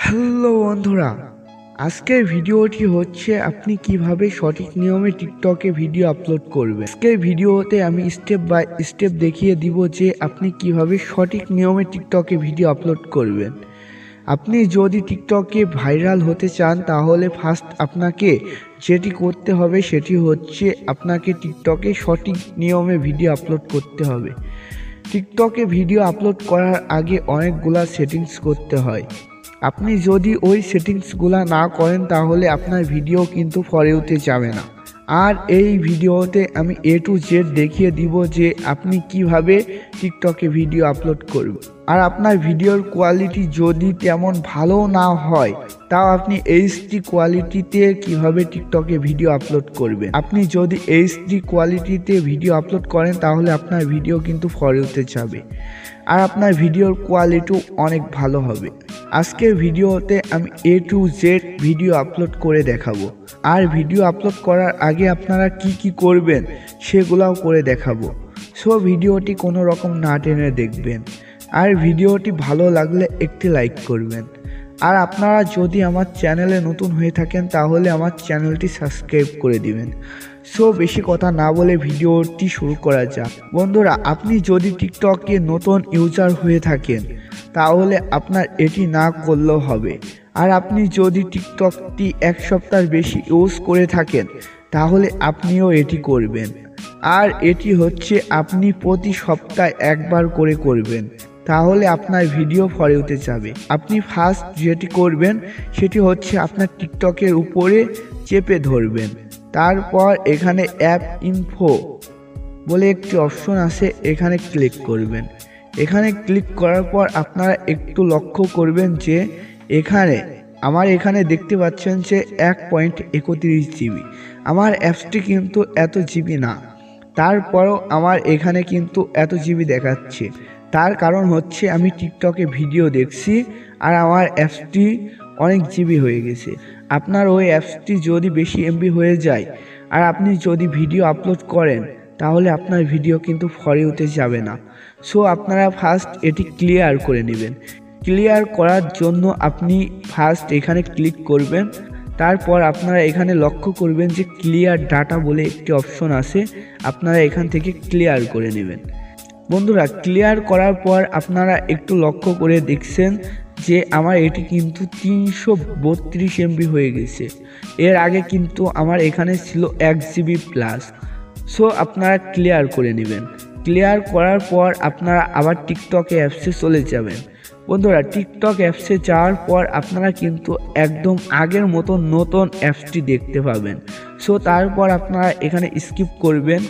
Hello বন্ধুরা, আজকের ভিডিওটি হচ্ছে আপনি কিভাবে সঠিক নিয়মে টিকটকে ভিডিও আপলোড করবেন। আজকের ভিডিওতে আমি স্টেপ বাই স্টেপ দেখিয়ে দিব যে আপনি কিভাবে সঠিক নিয়মে টিকটকে ভিডিও আপলোড করবেন। আপনি যদি টিকটকে ভাইরাল হতে চান তাহলে ফার্স্ট আপনাকে যেটি করতে হবে সেটি হচ্ছে আপনাকে টিকটকে সঠিক নিয়মে ভিডিও আপলোড করতে হবে। টিকটকে ভিডিও আপলোড করার আগে অনেকগুলা সেটিংস করতে হয়। আপনি যদি ওই সেটিংসগুলো না করেন তাহলে আপনার ভিডিও কিন্তু ফর ইউতে যাবে না। আর এই ভিডিওতে আমি A to Z দেখিয়ে দিব যে আপনি কিভাবে টিকটকে ভিডিও আপলোড করবেন। আর আপনার ভিডিওর কোয়ালিটি যদি তেমন ভালো না হয় তাও আপনি HD কোয়ালিটিতে কিভাবে টিকটকে ভিডিও আপলোড করবেন। আপনি যদি HD কোয়ালিটিতে ভিডিও আপলোড করেন তাহলে আপনার ভিডিও কিন্তু ফর ইউতে যাবে আর আপনার ভিডিওর কোয়ালিটিও অনেক ভালো হবে। আজকের ভিডিওতে আমি A to Z video upload করে দেখাবো। আর ভিডিও আপলোড করার আগে আপনারা কি করবেন সেগুলোও করে দেখাবো। সো ভিডিওটি কোনো রকম না টেনে দেখবেন। আর ভিডিওটি ভালো লাগলে একটি লাইক করবেন। আর আপনারা যদি আমার চ্যানেলে নতুন হয়ে থাকেন তাহলে আমার চ্যানেলটি সাবস্ক্রাইব করে দিবেন। সো বেশি কথা না বলে ভিডিওটি শুরু করা যাক। বন্ধুরা, আপনি যদি টিকটকে নতুন ইউজার হয়ে থাকেন তাহলে আপনার এটি না করলেও হবে। আর আপনি যদি টিকটকটি এক সপ্তাহের বেশি ইউজ করে থাকেন তাহলে আপনিও এটি করবেন। আর এটি হচ্ছে আপনি প্রতি সপ্তাহে একবার করে করবেন, তাহলে আপনার ভিডিও ফর ইউতে যাবে। আপনি ফার্স্ট যেটি করবেন সেটি হচ্ছে আপনার টিকটকের উপরে চেপে ধরবেন। তারপর এখানে অ্যাপ ইনফো বলে একটি অপশন আছে, এখানে ক্লিক করবেন। এখানে ক্লিক করার পর আপনারা একটু লক্ষ্য করবেন যে আমার এখানে দেখতে পাচ্ছেন যে 1.31 GB। আমার অ্যাপসটি কিন্তু এত জিবি না, তারপরও আমার এখানে কিন্তু এত জিবি দেখাচ্ছে। তার কারণ হচ্ছে আমি টিকটকে ভিডিও দেখছি আর আমার অ্যাপসটি অনেক জিবি হয়ে গেছে। আপনার ওই অ্যাপসটি যদি বেশি MB হয়ে যায় আর আপনি যদি ভিডিও আপলোড করেন তাহলে আপনার ভিডিও কিন্তু ফর ইউতে যাবে না। সো আপনারা ফার্স্ট এটি ক্লিয়ার করে নেবেন। ক্লিয়ার করার জন্য আপনি ফার্স্ট এখানে ক্লিক করবেন। তারপর আপনারা এখানে লক্ষ্য করবেন যে ক্লিয়ার ডাটা বলে একটি অপশন আছে, আপনারা এখান থেকে ক্লিয়ার করে নেবেন। বন্ধুরা, ক্লিয়ার করার পর আপনারা একটু লক্ষ্য করে দেখছেন যে আমার এটি কিন্তু 332 MB হয়ে গেছে। এর আগে কিন্তু আমার এখানে ছিল 1 GB প্লাস। সো আপনারা ক্লিয়ার করে নেবেন। ক্লিয়ার করার পর আপনারা আবার টিকটক অ্যাপসে চলে যাবেন। বন্ধুরা, টিকটক অ্যাপসে যাওয়ার পর আপনারা কিন্তু একদম আগের মতো নতুন অ্যাপসটি দেখতে পাবেন। সো তারপর আপনারা এখানে স্কিপ করবেন।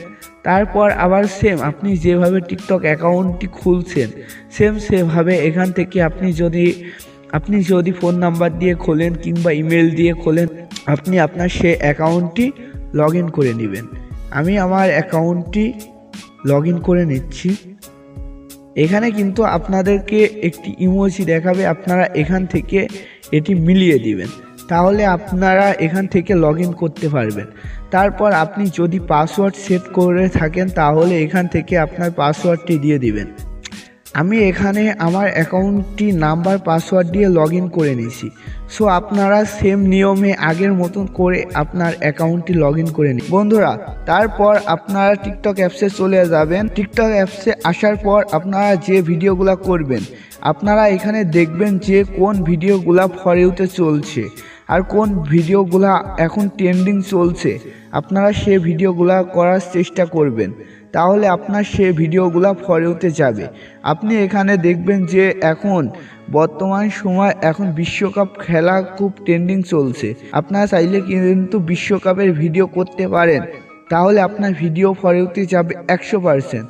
তারপর আবার সেম আপনি যেভাবে টিকটক অ্যাকাউন্টটি খুলছেন সেভাবে এখান থেকে আপনি যদি ফোন নাম্বার দিয়ে খোলেন কিংবা ইমেল দিয়ে খোলেন, আপনি আপনার সেই অ্যাকাউন্টটি লগ ইন করে নেবেন। আমি আমার অ্যাকাউন্টটি লগ ইন করে নিচ্ছি। এখানে কিন্তু আপনাদেরকে একটি ইমোজি দেখাবে, আপনারা এখান থেকে এটি মিলিয়ে দিবেন, তাহলে আপনারা এখান থেকে লগ ইন করতে পারবেন। তারপর আপনি যদি পাসওয়ার্ড সেট করে থাকেন তাহলে এখান থেকে আপনার পাসওয়ার্ডটি দিয়ে দিবেন। আমি এখানে আমার অ্যাকাউন্টটি নাম্বার পাসওয়ার্ড দিয়ে লগ ইন করে নিয়েছি। সো আপনারা সেম নিয়মে আগের মতন করে আপনার অ্যাকাউন্টটি লগ ইন করে নিন। বন্ধুরা, তারপর আপনারা টিকটক অ্যাপসে চলে যাবেন। টিকটক অ্যাপসে আসার পর আপনারা যে ভিডিওগুলো করবেন আপনারা এখানে দেখবেন যে কোন ভিডিওগুলো ফর ইউতে চলছে আর কোন ভিডিওগুলো এখন ট্রেন্ডিং চলছে। আপনারা সেই ভিডিওগুলো করার চেষ্টা করবেন, তাহলে আপনার সেই ভিডিওগুলো ফর ইউতে যাবে। আপনি এখানে দেখবেন যে এখন বর্তমান সময় এখন বিশ্বকাপ খেলা খুব ট্রেন্ডিং চলছে। আপনারা চাইলে কিন্তু বিশ্বকাপের ভিডিও করতে পারেন, তাহলে আপনার ভিডিও ফর ইউতে যাবে 100%।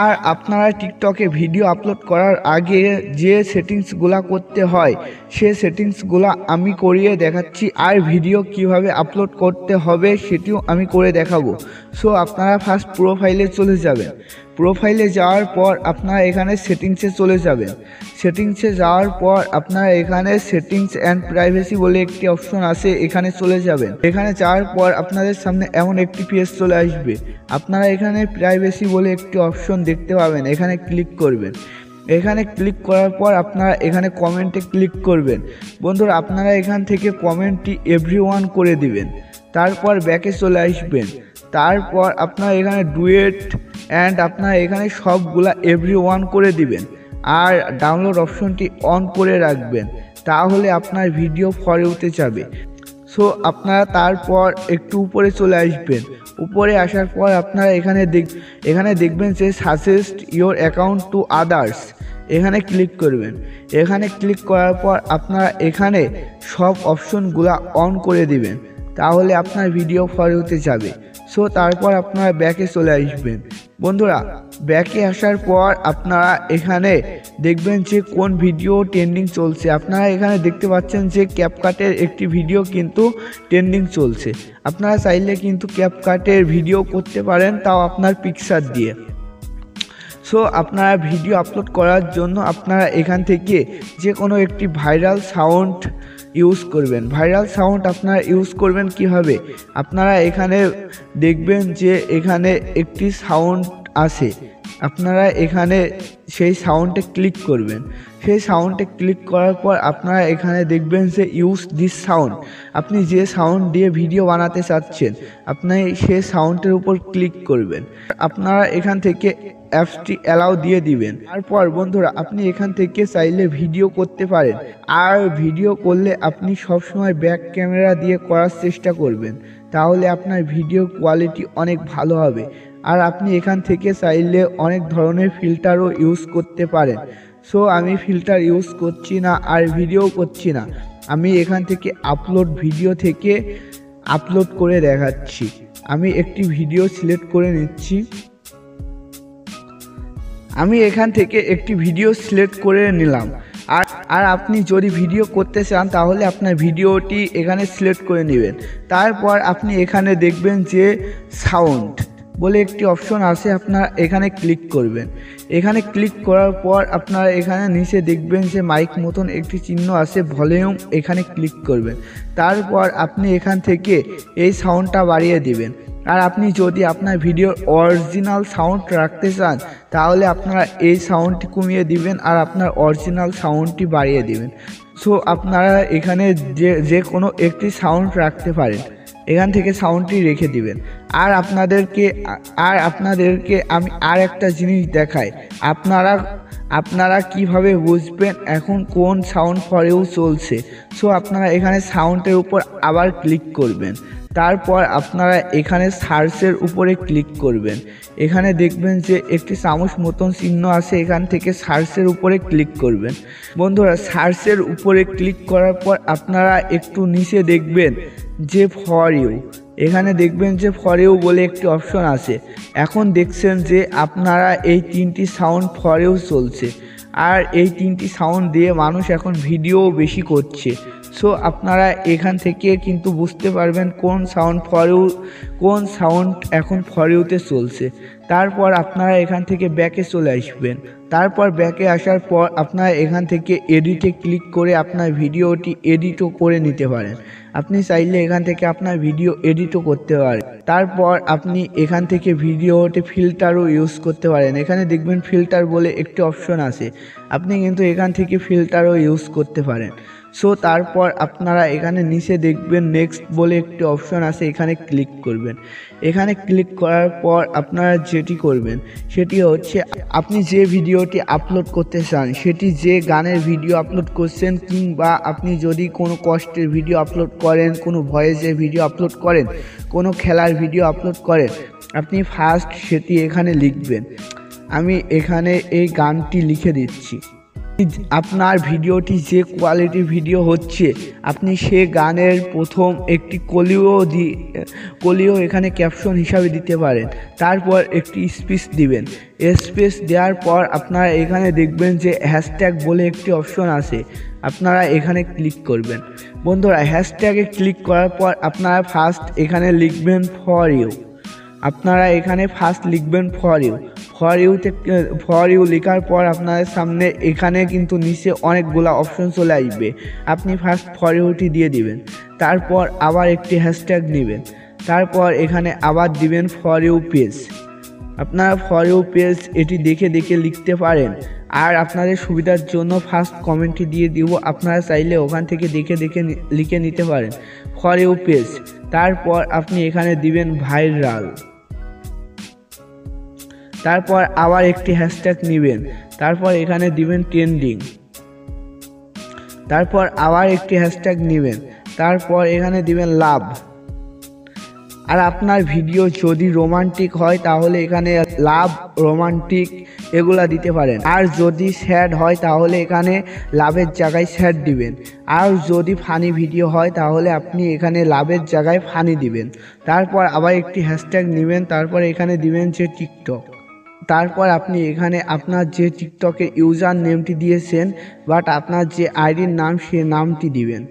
আর আপনারা টিকটকে ভিডিও আপলোড করার আগে যে সেটিংসগুলো করতে হয় সে সেটিংসগুলো আমি করিয়ে দেখাচ্ছি। আর ভিডিও কিভাবে আপলোড করতে হবে সেটিও আমি করে দেখাবো। সো আপনারা ফার্স্ট প্রোফাইলে চলে যাবেন। প্রোফাইলে যাওয়ার পর আপনারা এখানে সেটিংসে চলে যাবেন। সেটিংসে যাওয়ার পর আপনারা এখানে সেটিংস অ্যান্ড প্রাইভেসি বলে একটি অপশন আছে, এখানে চলে যাবেন। এখানে যাওয়ার পর আপনাদের সামনে এমন একটি পেজ চলে আসবে। আপনারা এখানে প্রাইভেসি বলে একটি অপশন দেখতে পাবেন, এখানে ক্লিক করবেন। এখানে ক্লিক করার পর আপনারা এখানে কমেন্টে ক্লিক করবেন। বন্ধুরা আপনারা এখান থেকে কমেন্টটি এভরিওয়ান করে দিবেন। তারপর ব্যাকে চলে আসবেন। তারপর আপনারা এখানে ডুয়েট অ্যান্ড আপনারা এখানে সবগুলা এভরিওয়ান করে দিবেন আর ডাউনলোড অপশনটি অন করে রাখবেন, তাহলে আপনার ভিডিও ফর ইউতে যাবে। সো আপনারা তারপর একটু উপরে চলে আসবেন। উপরে আসার পর আপনারা এখানে দেখবেন যে suggest your account to others, এখানে ক্লিক করবেন। এখানে ক্লিক করার পর আপনারা এখানে সব অপশনগুলো অন করে দিবেন, তাহলে আপনার ভিডিও ফর ইউতে যাবে। সো তারপর আপনারা ব্যাকে চলে আসবেন। বন্ধুরা ব্যাকে আসার পর আপনারা এখানে দেখবেন যে কোন ভিডিও ট্রেন্ডিং চলছে। আপনারা এখানে দেখতে পাচ্ছেন যে ক্যাপকাটের একটি ভিডিও কিন্তু ট্রেন্ডিং চলছে। আপনারা চাইলে কিন্তু ক্যাপকাটের ভিডিও করতে পারেন, তাও আপনার পিকচার দিয়ে। সো আপনারা ভিডিও আপলোড করার জন্য আপনারা এখান থেকে যে কোনো একটি ভাইরাল সাউন্ড ইউজ করবেন। ভাইরাল সাউন্ড আপনারা ইউজ করবেন কিভাবে? আপনারা এখানে দেখবেন যে এখানে একটি সাউন্ড আছে, আপনারা এখানে সেই সাউন্ডে ক্লিক করবেন। সেই সাউন্ডে ক্লিক করার পর আপনারা এখানে দেখবেন যে ইউজ দিস সাউন্ড, আপনি যে সাউন্ড দিয়ে ভিডিও বানাতে চাচ্ছেন আপনি সেই সাউন্ডের উপর ক্লিক করবেন। আপনারা এখান থেকে অ্যাপসটি অ্যালাউ দিয়ে দিবেন। তারপর বন্ধুরা আপনি এখান থেকে চাইলে ভিডিও করতে পারেন, আর ভিডিও করলে আপনি সবসময় ব্যাক ক্যামেরা দিয়ে করার চেষ্টা করবেন, তাহলে আপনার ভিডিও কোয়ালিটি অনেক ভালো হবে। আর আপনি এখান থেকে চাইলে অনেক ধরনের ফিল্টারও ইউজ করতে পারেন। সো আমি ফিল্টার ইউজ করছি না আর ভিডিও করছি না, আমি এখান থেকে ভিডিও থেকে আপলোড করে দেখাচ্ছি। আমি একটি ভিডিও সিলেক্ট করে নিচ্ছি। আমি এখান থেকে একটি ভিডিও সিলেক্ট করে নিলাম। আর আপনি যদি ভিডিও করতে চান তাহলে আপনার ভিডিওটি এখানে সিলেক্ট করে নেবেন। তারপর আপনি এখানে দেখবেন যে সাউন্ড বলে একটি অপশন আছে, আপনারা এখানে ক্লিক করবেন। এখানে ক্লিক করার পর আপনারা এখানে নিচে দেখবেন যে মাইক মতন একটি চিহ্ন আছে, ভলিউম, এখানে ক্লিক করবেন। তারপর আপনি এখান থেকে এই সাউন্ডটা বাড়িয়ে দিবেন। আর আপনি যদি আপনার ভিডিওর অরিজিনাল সাউন্ড রাখতে চান তাহলে আপনারা এই সাউন্ডটি কমিয়ে দিবেন আর আপনার অরিজিনাল সাউন্ডটি বাড়িয়ে দিবেন। সো আপনারা এখানে যে কোনো একটি সাউন্ড রাখতে পারেন, এখান থেকে সাউন্ডটি রেখে দিবেন। আর আপনাদেরকে আমি আর একটা জিনিস দেখাই, আপনারা কিভাবে বুঝবেন এখন কোন সাউন্ড ফর ইউ চলছে। সো আপনারা এখানে সাউন্ডের উপর আবার ক্লিক করবেন। তারপর আপনারা এখানে সার্চের উপরে ক্লিক করবেন। এখানে দেখবেন যে একটি চামচ মতন চিহ্ন আছে, এখান থেকে সার্চের উপরে ক্লিক করবেন। বন্ধুরা সার্চের উপরে ক্লিক করার পর আপনারা একটু নিচে দেখবেন যে ফর ইউ, এখানে দেখবেন যে ফর ইউ বলে একটি অপশন আছে। এখন দেখছেন যে আপনারা এই তিনটি সাউন্ড ফর ইউ চলছে, আর এই তিনটি সাউন্ড দিয়ে মানুষ এখন ভিডিও বেশি করছে। সো আপনারা এখান থেকে কিন্তু বুঝতে পারবেন কোন সাউন্ড এখন ফর ইউতে চলছে। তারপর আপনারা এখান থেকে ব্যাকে চলে আসবেন। তারপর ব্যাকে আসার পর আপনারা এখান থেকে এডিটে ক্লিক করে আপনার ভিডিওটি এডিটও করে নিতে পারেন। আপনি চাইলে এখান থেকে আপনার ভিডিও এডিটও করতে পারেন। তারপর আপনি এখান থেকে ভিডিওতে ফিল্টারও ইউজ করতে পারেন। এখানে দেখবেন ফিল্টার বলে একটি অপশন আছে, আপনি কিন্তু এখান থেকে ফিল্টারও ইউজ করতে পারেন। সো তারপর আপনারা এখানে নিচে দেখবেন নেক্সট বলে একটি অপশন আছে, এখানে ক্লিক করবেন। এখানে ক্লিক করার পর আপনারা যেটি করবেন সেটি হচ্ছে আপনি যে ভিডিওটি আপলোড করতে চান, সেটি যে গানের ভিডিও আপলোড করছেন, কিংবা আপনি যদি কোনো কষ্টের ভিডিও আপলোড করেন, কোনো ভয়েসের ভিডিও আপলোড করেন, কোনো খেলার ভিডিও আপলোড করেন, আপনি ফার্স্ট সেটি এখানে লিখবেন। আমি এখানে এই গানটি লিখে দিচ্ছি। আপনার ভিডিওটি যে কোয়ালিটির ভিডিও হচ্ছে আপনি সে গানের প্রথম একটি কলিও এখানে ক্যাপশন হিসাবে দিতে পারেন। তারপর একটি স্পেস দিবেন। স্পেস দেওয়ার পর আপনারা এখানে দেখবেন যে হ্যাশট্যাগ বলে একটি অপশন আছে, আপনারা এখানে ক্লিক করবেন। বন্ধুরা হ্যাশট্যাগে ক্লিক করার পর আপনারা ফার্স্ট এখানে লিখবেন ফর ইউ। আপনারা এখানে ফার্স্ট লিখবেন ফর ইউ লেখার পর আপনাদের সামনে এখানে কিন্তু নিচে অনেকগুলো অপশন চলে আসবে। আপনি ফার্স্ট ফর ইউটি দিয়ে দিবেন। তারপর আবার একটি হ্যাশট্যাগ নেবেন। তারপর এখানে আবার দিবেন ফর ইউ পেজ। আপনারা ফর ইউ পেজ এটি দেখে লিখতে পারেন। আর আপনাদের সুবিধার জন্য ফার্স্ট কমেন্টটি দিয়ে দিব, আপনারা চাইলে ওখান থেকে দেখে লিখে নিতে পারেন ফর ইউ পেজ। তারপর আপনি এখানে দিবেন ভাইরাল, তারপর আবার একটি হ্যাশট্যাগ নেবেন, তারপর এখানে দিবেন ট্রেন্ডিং, তারপর আবার একটি হ্যাশট্যাগ নেবেন, তারপর এখানে দিবেন লাভ। আর আপনার ভিডিও যদি রোমান্টিক হয় তাহলে এখানে লাভ, রোমান্টিক এগুলা দিতে পারেন। আর যদি স্যাড হয় তাহলে এখানে লাভের জায়গায় স্যাড দিবেন। আর যদি ফানি ভিডিও হয় তাহলে আপনি এখানে লাভের জায়গায় ফানি দিবেন। তারপর আবার একটি হ্যাশট্যাগ নেবেন, তারপর এখানে দিবেন যে টিকটক। তারপর আপনি এখানে আপনার যে টিকটকের ইউজার নেমটি দিয়েছেন বাট আপনার যে আইডির নাম সে নামটি দিবেন।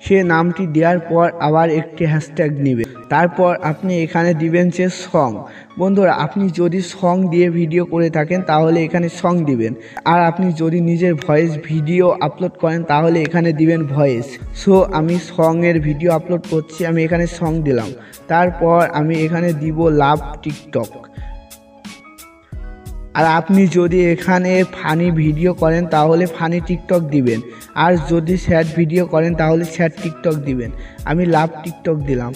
সে নামটি দেওয়ার পর আবার একটি হ্যাশট্যাগ নেবেন। তারপর আপনি এখানে দিবেন যে সং। বন্ধুরা, আপনি যদি সং দিয়ে ভিডিও করে থাকেন তাহলে এখানে সং দিবেন। আর আপনি যদি নিজের ভয়েস ভিডিও আপলোড করেন তাহলে এখানে দিবেন ভয়েস। সো আমি সংয়ের ভিডিও আপলোড করছি, আমি এখানে সং দিলাম। তারপর আমি এখানে দিব লাভ টিকটক। আর আপনি যদি এখানে ফানি ভিডিও করেন তাহলে ফানি টিকটক দিবেন। আর যদি স্যাড ভিডিও করেন তাহলে স্যাড টিকটক দিবেন। আমি লাভ টিকটক দিলাম।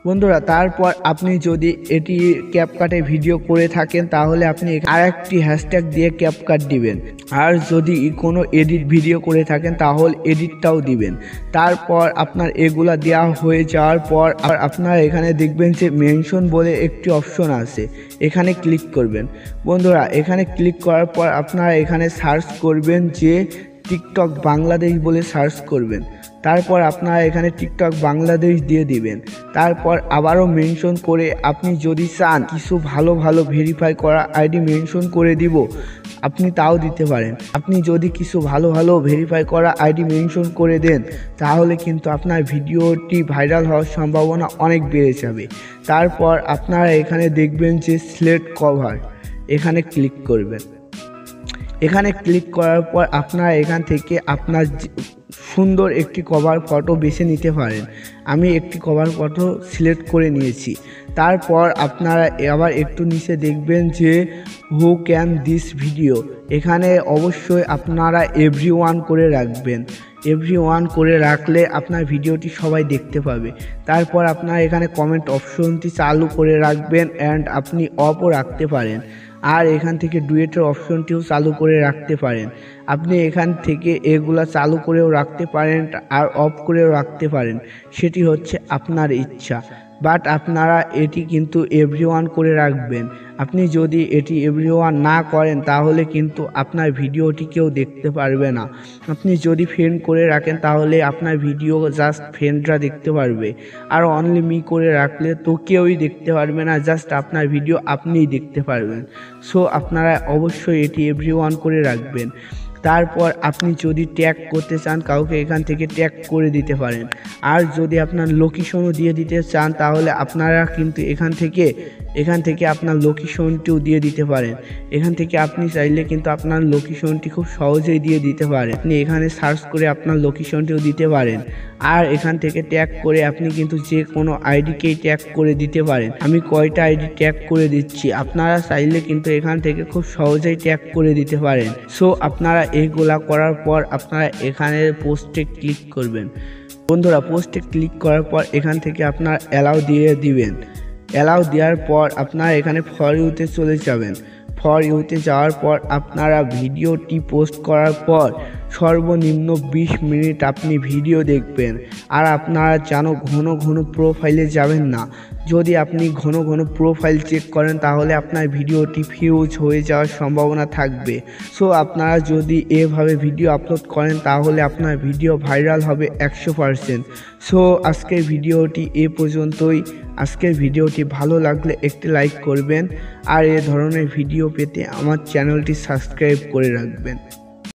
বন্ধুরা, তারপর আপনি যদি এটি ক্যাপকাটে ভিডিও করে থাকেন তাহলে আপনি আরেকটি হ্যাশট্যাগ দিয়ে ক্যাপকাট দিবেন। আর যদি কোনো এডিট ভিডিও করে থাকেন তাহলে এডিটটাও দিবেন। তারপর আপনার এগুলা দেওয়া হয়ে যাওয়ার পর আপনারা এখানে দেখবেন যে মেনশন বলে একটি অপশন আছে, এখানে ক্লিক করবেন। বন্ধুরা, এখানে ক্লিক করার পর আপনারা এখানে সার্চ করবেন যে টিকটক বাংলাদেশ বলে সার্চ করবেন। তারপর আপনারা এখানে টিকটক বাংলাদেশ দিয়ে দিবেন। তারপর আবারও মেনশন করে আপনি যদি চান কিছু ভালো ভেরিফাই করা আইডি মেনশন করে দিব, আপনি তাও দিতে পারেন। আপনি যদি কিছু ভালো ভেরিফাই করা আইডি মেনশন করে দেন তাহলে কিন্তু আপনার ভিডিওটি ভাইরাল হওয়ার সম্ভাবনা অনেক বেড়ে যাবে। তারপর আপনারা এখানে দেখবেন যে সিলেক্ট কভার, এখানে ক্লিক করবেন। এখানে ক্লিক করার পর আপনারা এখান থেকে আপনার সুন্দর একটি কভার ফটো বেছে নিতে পারেন। আমি একটি কভার ফটো সিলেক্ট করে নিয়েছি। তারপর আপনারা আবার একটু নিচে দেখবেন যে হু ক্যান দিস ভিডিও, এখানে অবশ্যই আপনারা এভরিওয়ান করে রাখবেন। এভরিওয়ান করে রাখলে আপনার ভিডিওটি সবাই দেখতে পাবে। তারপর আপনারা এখানে কমেন্ট অপশনটি চালু করে রাখবেন অ্যান্ড আপনি অফও রাখতে পারেন। আর এখান থেকে ডুয়েটের অপশনটিও চালু করে রাখতে পারেন। আপনি এখান থেকে এগুলা চালু করেও রাখতে পারেন আর অফ করেও রাখতে পারেন, সেটি হচ্ছে আপনার ইচ্ছা। বাট আপনারা এটি কিন্তু এভরিওয়ান করে রাখবেন। আপনি যদি এটি এভরিওয়ান না করেন তাহলে কিন্তু আপনার ভিডিওটি কেউ দেখতে পারবে না। আপনি যদি ফ্রেন্ড করে রাখেন তাহলে আপনার ভিডিও জাস্ট ফ্রেন্ডরা দেখতে পারবে। আর অনলি মি করে রাখলে তো কেউই দেখতে পারবে না, জাস্ট আপনার ভিডিও আপনিই দেখতে পারবেন। সো আপনারা অবশ্যই এটি এভরিওয়ান করে রাখবেন। তারপর আপনি যদি ট্যাগ করতে চান কাউকে এখান থেকে ট্যাগ করে দিতে পারেন। আর যদি আপনার লোকেশনও দিয়ে দিতে চান তাহলে আপনারা কিন্তু এখান থেকে আপনার লোকেশনটিও দিয়ে দিতে পারেন। এখান থেকে আপনি চাইলে কিন্তু আপনার লোকেশনটি খুব সহজেই দিয়ে দিতে পারেন। আপনি এখানে সার্চ করে আপনার লোকেশনটিও দিতে পারেন। আর এখান থেকে ট্যাগ করে আপনি কিন্তু যে কোনো আইডিকেই ট্যাগ করে দিতে পারেন। আমি কয়টা আইডি ট্যাগ করে দিচ্ছি, আপনারা চাইলে কিন্তু এখান থেকে খুব সহজেই ট্যাগ করে দিতে পারেন। সো আপনারা এইগুলা করার পর আপনারা এখানে পোস্টে ক্লিক করবেন। বন্ধুরা, পোস্টে ক্লিক করার পর এখান থেকে আপনার অ্যালাউ দিয়ে দিবেন। অ্যালাউ দেওয়ার পর আপনারা এখানে ফর ইউতে চলে যাবেন। ফর ইউতে যাওয়ার পর আপনারা ভিডিওটি পোস্ট করার পর সর্বনিম্ন 20 মিনিট আপনি ভিডিও দেখবেন। আর আপনারা যেন ঘন প্রোফাইলে যাবেন না। যদি আপনি ঘন প্রোফাইল চেক করেন তাহলে আপনার ভিডিওটি ফিউজ হয়ে যাওয়ার সম্ভাবনা থাকবে। সো আপনারা যদি এভাবে ভিডিও আপলোড করেন তাহলে আপনার ভিডিও ভাইরাল হবে 100%। সো আজকের ভিডিওটি এ পর্যন্তই। আজকের ভিডিওটি ভালো লাগলে একটি লাইক করবেন আর এ ধরনের ভিডিও পেতে আমার চ্যানেলটি সাবস্ক্রাইব করে রাখবেন।